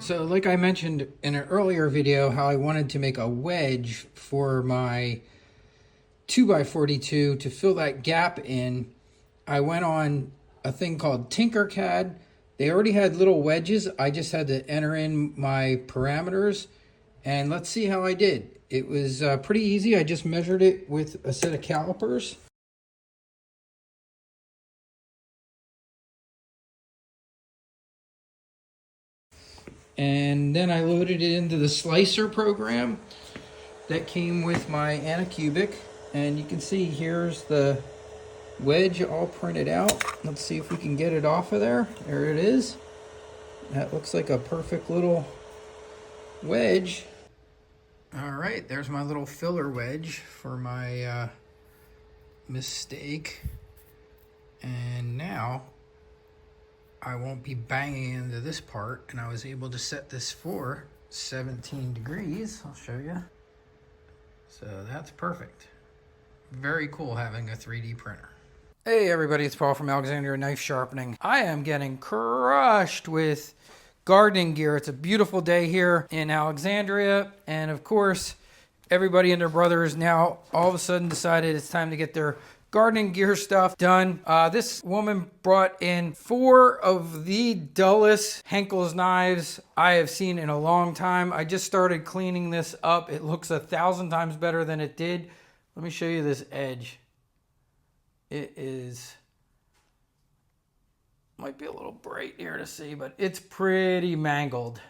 So like I mentioned in an earlier video how I wanted to make a wedge for my 2x42 to fill that gap in, I went on a thing called Tinkercad. They already had little wedges. I just had to enter in my parameters and let's see how I did. It was pretty easy. I just measured it with a set of calipers. And then I loaded it into the slicer program that came with my Anycubic. And you can see here's the wedge all printed out. Let's see if we can get it off of there. There it is. That looks like a perfect little wedge. All right, there's my little filler wedge for my mistake. And now I won't be banging into this part, and I was able to set this for 17 degrees. I'll show you. So that's perfect. Very cool having a 3D printer. Hey everybody, it's Paul from Alexandria Knife Sharpening. I am getting crushed with gardening gear. It's a beautiful day here in Alexandria, and of course, everybody and their brothers now all of a sudden decided it's time to get their gardening gear stuff done. This woman brought in 4 of the dullest Henkel's knives I have seen in a long time. I just started cleaning this up. It looks 1,000 times better than it did. Let me show you this edge. It is, might be a little bright here to see, but it's pretty mangled.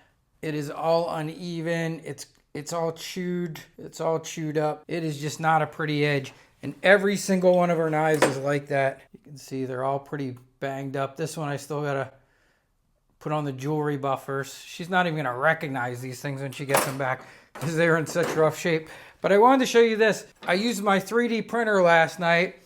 It is all uneven. It's all chewed. It's all chewed up. It is just not a pretty edge. And every single one of her knives is like that. You can see they're all pretty banged up. This one I still gotta put on the jewelry buffers. She's not even gonna recognize these things when she gets them back because they're in such rough shape. But I wanted to show you this. I used my 3D printer last night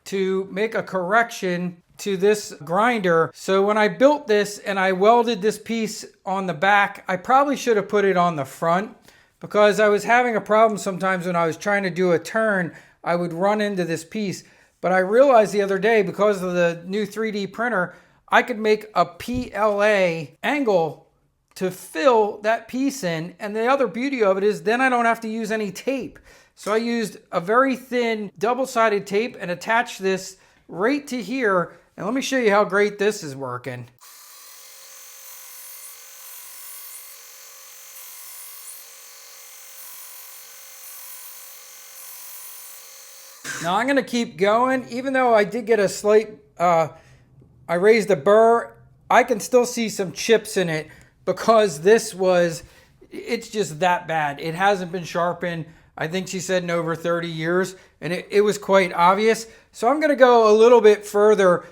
to make a correction to this grinder. So when I built this and I welded this piece on the back, I probably should have put it on the front because I was having a problem sometimes when I was trying to do a turn. I would run into this piece, but I realized the other day because of the new 3D printer, I could make a PLA angle to fill that piece in. And the other beauty of it is then I don't have to use any tape. So I used a very thin double-sided tape and attached this right to here. And let me show you how great this is working. Now I'm gonna keep going, even though I did get a slight, I raised a burr, I can still see some chips in it because it's just that bad. It hasn't been sharpened, I think she said in over 30 years, and it was quite obvious. So I'm gonna go a little bit further.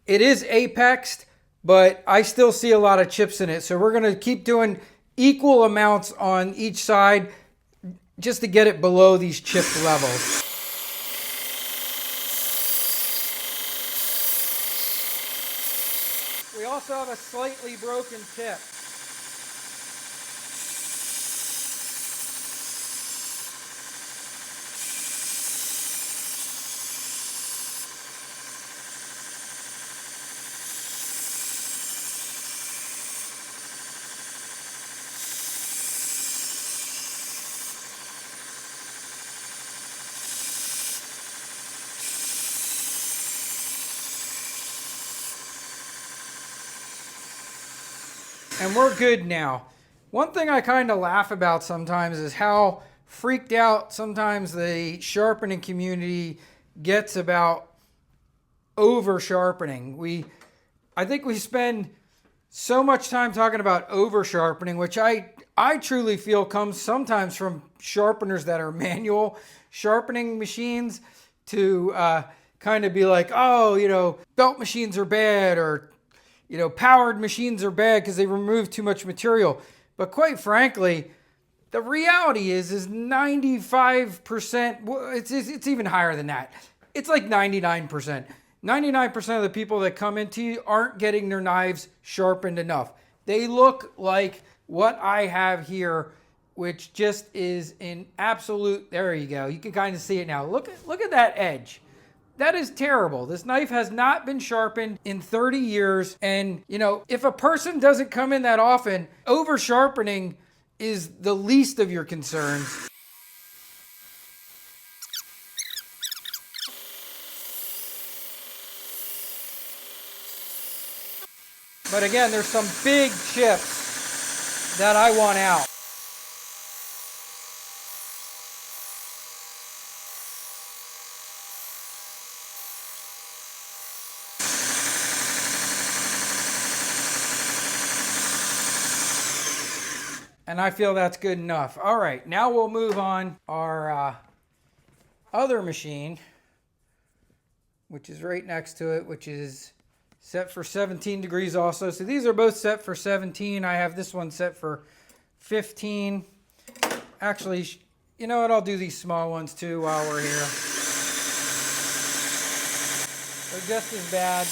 It is apexed, but I still see a lot of chips in it. So we're gonna keep doing equal amounts on each side just to get it below these chipped levels. We also have a slightly broken tip. And we're good now. One thing I kind of laugh about sometimes is how freaked out sometimes the sharpening community gets about over sharpening. I think we spend so much time talking about over sharpening, which I truly feel comes sometimes from sharpeners that are manual sharpening machines to kind of be like, oh, you know, belt machines are bad, or you know, powered machines are bad because they remove too much material. But quite frankly, the reality is 95%, it's even higher than that. It's like 99%. 99% of the people that come into you aren't getting their knives sharpened enough. They look like what I have here, which just is in absolute, there you go. You can kind of see it now. Look at that edge. That is terrible. This knife has not been sharpened in 30 years. And, you know, if a person doesn't come in that often, over sharpening is the least of your concerns. But again, there's some big chips that I want out. And I feel that's good enough. All right, now we'll move on our other machine, which is right next to it, which is set for 17 degrees also. So these are both set for 17. I have this one set for 15. Actually, you know what? I'll do these small ones too while we're here. They're just as bad.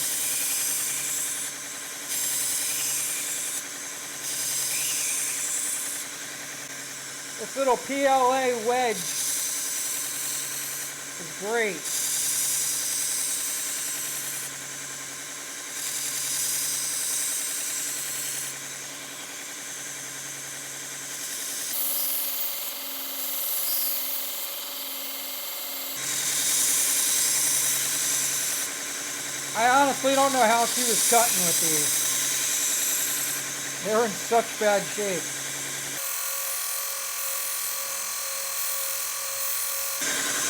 This little PLA wedge is great. I honestly don't know how she was cutting with these. They're in such bad shape.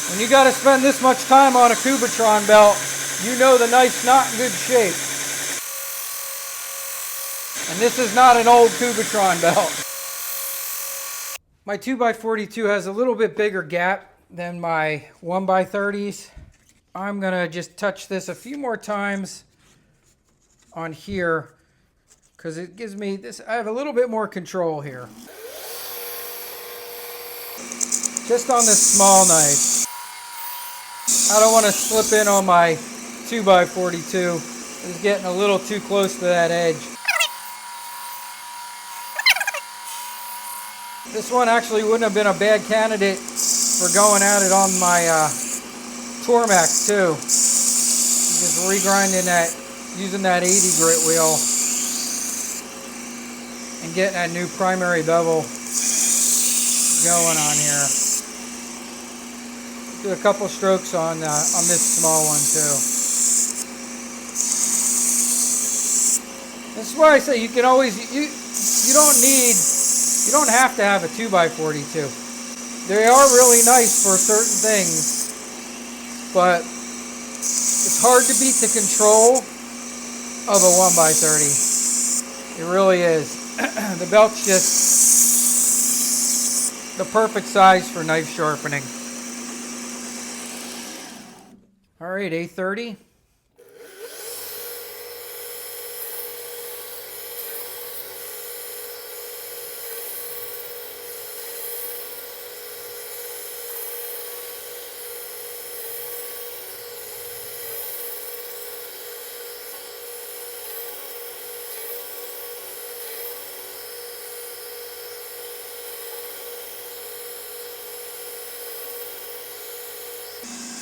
When you got to spend this much time on a Cubitron belt, you know the knife's not in good shape. And this is not an old Cubitron belt. My 2x42 has a little bit bigger gap than my 1x30s. I'm going to just touch this a few more times on here because it gives me this. I have a little bit more control here. Just on this small knife. I don't want to slip in on my 2x42. It's getting a little too close to that edge. This one actually wouldn't have been a bad candidate for going at it on my Tormax too. Just regrinding that, using that 80 grit wheel and getting that new primary bevel going on here. Do a couple strokes on this small one too. This is why I say you can always you don't have to have a 2x42. They are really nice for certain things, but it's hard to beat the control of a 1x30. It really is. The belt's just the perfect size for knife sharpening. All right, A30.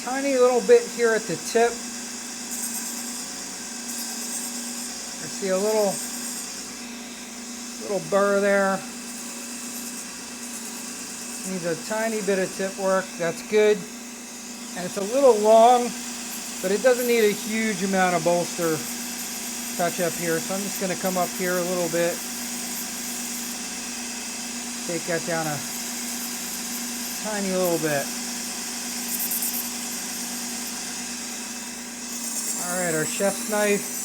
Tiny little bit here at the tip. I see a little burr there. Needs a tiny bit of tip work. That's good. And it's a little long, but it doesn't need a huge amount of bolster touch up here. So I'm just going to come up here a little bit. Take that down a tiny little bit. All right, our chef's knife.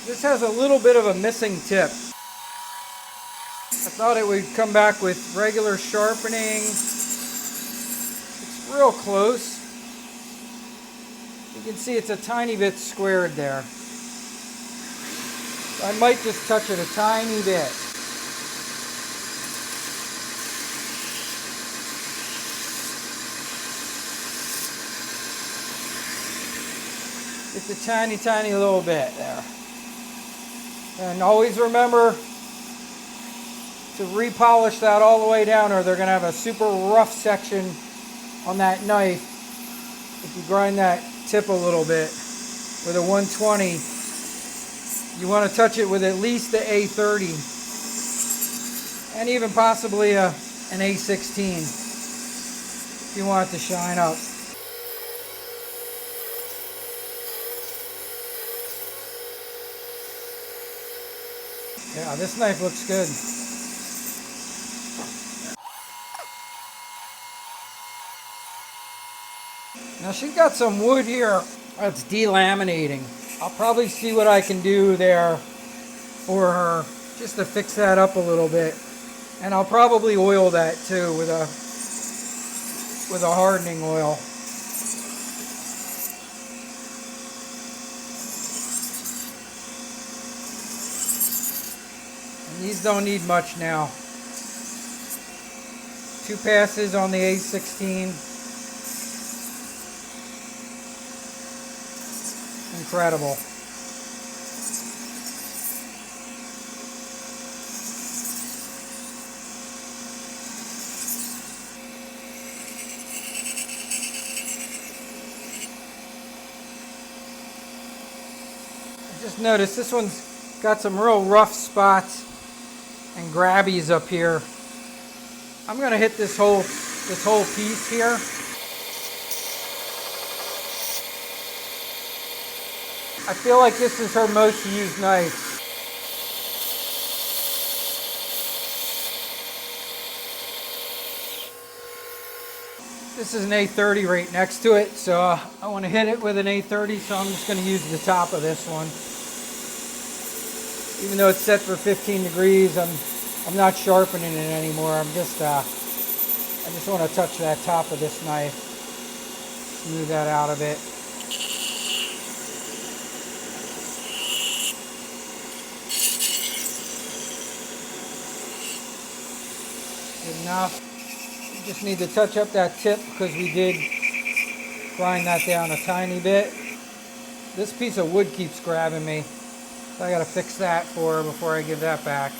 This has a little bit of a missing tip. I thought it would come back with regular sharpening. It's real close. You can see it's a tiny bit squared there. I might just touch it a tiny bit. Just a tiny, tiny little bit there. And always remember, to repolish that all the way down, or they're going to have a super rough section on that knife. If you grind that tip a little bit with a 120, you want to touch it with at least the A30 and even possibly an A16 if you want it to shine up. Yeah, this knife looks good. Now she's got some wood here that's delaminating. I'll probably see what I can do there for her just to fix that up a little bit. And I'll probably oil that too with a hardening oil. And these don't need much now. 2 passes on the A16. Incredible. Just notice this one's got some real rough spots and grabbies up here. I'm gonna hit this whole piece here. I feel like this is her most used knife. This is an A30 right next to it, so I want to hit it with an A30, so I'm just going to use the top of this one. Even though it's set for 15 degrees, I'm not sharpening it anymore. I just want to touch that top of this knife, smooth that out a bit. Good enough. Just need to touch up that tip because we did grind that down a tiny bit. This piece of wood keeps grabbing me, so I got to fix that for her before I give that back.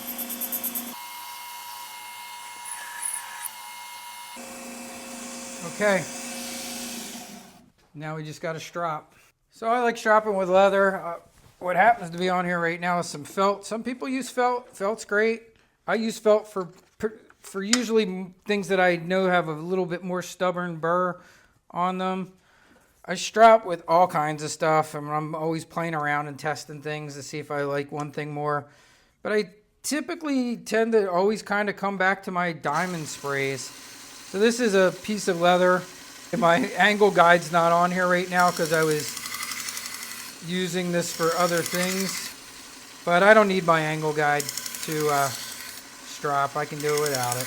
Okay, now we just got to strop. So I like stropping with leather. What happens to be on here right now is some felt. Some people use felt. Felt's great. I use felt for usually things that I know have a little bit more stubborn burr on them. I strap with all kinds of stuff, and I'm always playing around and testing things to see if I like one thing more. But I typically tend to always kind of come back to my diamond sprays. So this is a piece of leather. My angle guide's not on here right now because I was using this for other things. But I don't need my angle guide to strop. I can do it without it.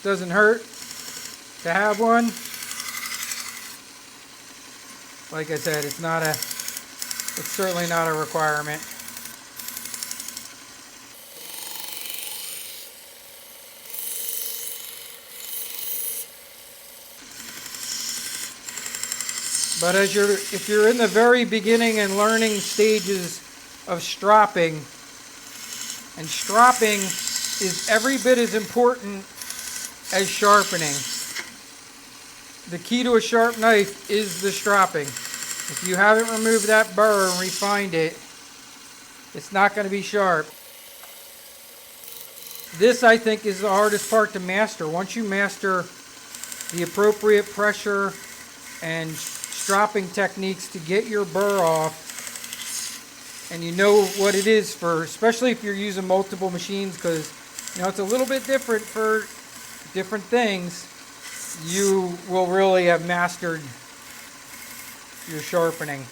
Doesn't hurt to have one. Like I said, it's certainly not a requirement. But if you're in the very beginning and learning stages of stropping, and stropping is every bit as important as sharpening. The key to a sharp knife is the stropping. If you haven't removed that burr and refined it, it's not going to be sharp. This, I think, is the hardest part to master. Once you master the appropriate pressure and stropping techniques to get your burr off, and you know what it is for, especially if you're using multiple machines, because it's a little bit different for different things, you will really have mastered your sharpening.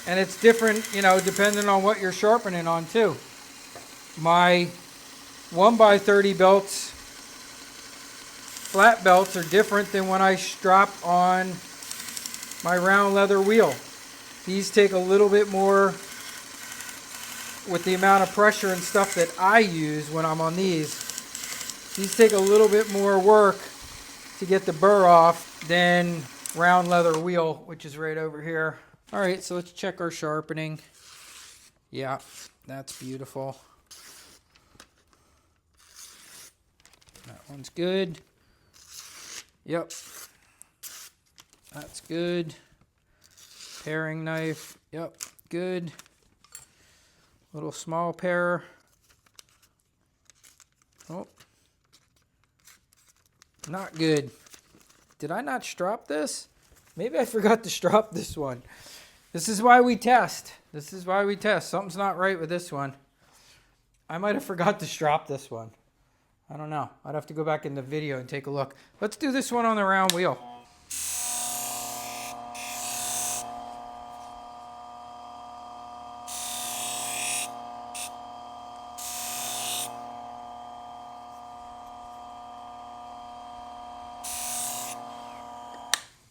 And it's different, depending on what you're sharpening on too. My 1x30 belts, flat belts, are different than when I strop on my round leather wheel. These take a little bit more, with the amount of pressure and stuff that I use when I'm on these take a little bit more work to get the burr off than round leather wheel, which is right over here. All right, so let's check our sharpening. Yeah, that's beautiful. One's good. Yep. That's good. Paring knife. Yep, good. Little small pair. Oh. Not good. Did I not strop this? Maybe I forgot to strop this one. This is why we test. This is why we test. Something's not right with this one. I might have forgot to strop this one. I don't know. I'd have to go back in the video and take a look. Let's do this one on the round wheel.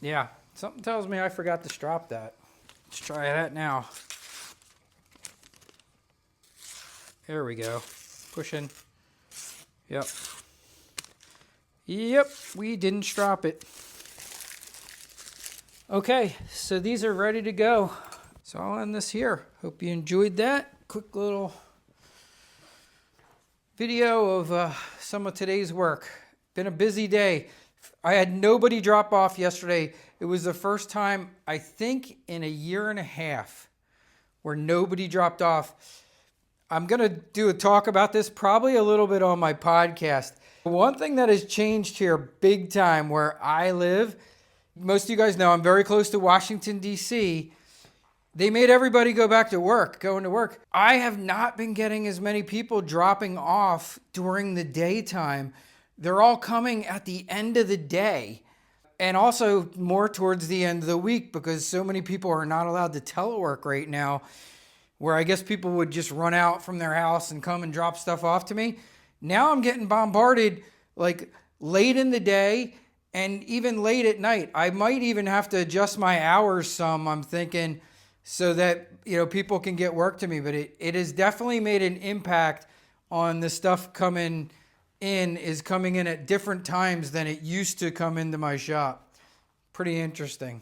Yeah, something tells me I forgot to strop that. Let's try that now. There we go. Pushing. Yep. Yep, we didn't strop it. Okay, so these are ready to go. So I'll end this here. Hope you enjoyed that. Quick little video of some of today's work. Been a busy day. I had nobody drop off yesterday. It was the first time, I think, in a year and a half where nobody dropped off. I'm going to do a talk about this probably a little bit on my podcast. One thing that has changed here big time where I live, most of you guys know I'm very close to Washington, D.C. They made everybody go back to work, going to work. I have not been getting as many people dropping off during the daytime. They're all coming at the end of the day and also more towards the end of the week because so many people are not allowed to telework right now, where I guess people would just run out from their house and come and drop stuff off to me. Now I'm getting bombarded like late in the day and even late at night. I might even have to adjust my hours some, I'm thinking, so that, you know, people can get work to me. But it has definitely made an impact on the stuff coming in at different times than it used to come into my shop. Pretty interesting.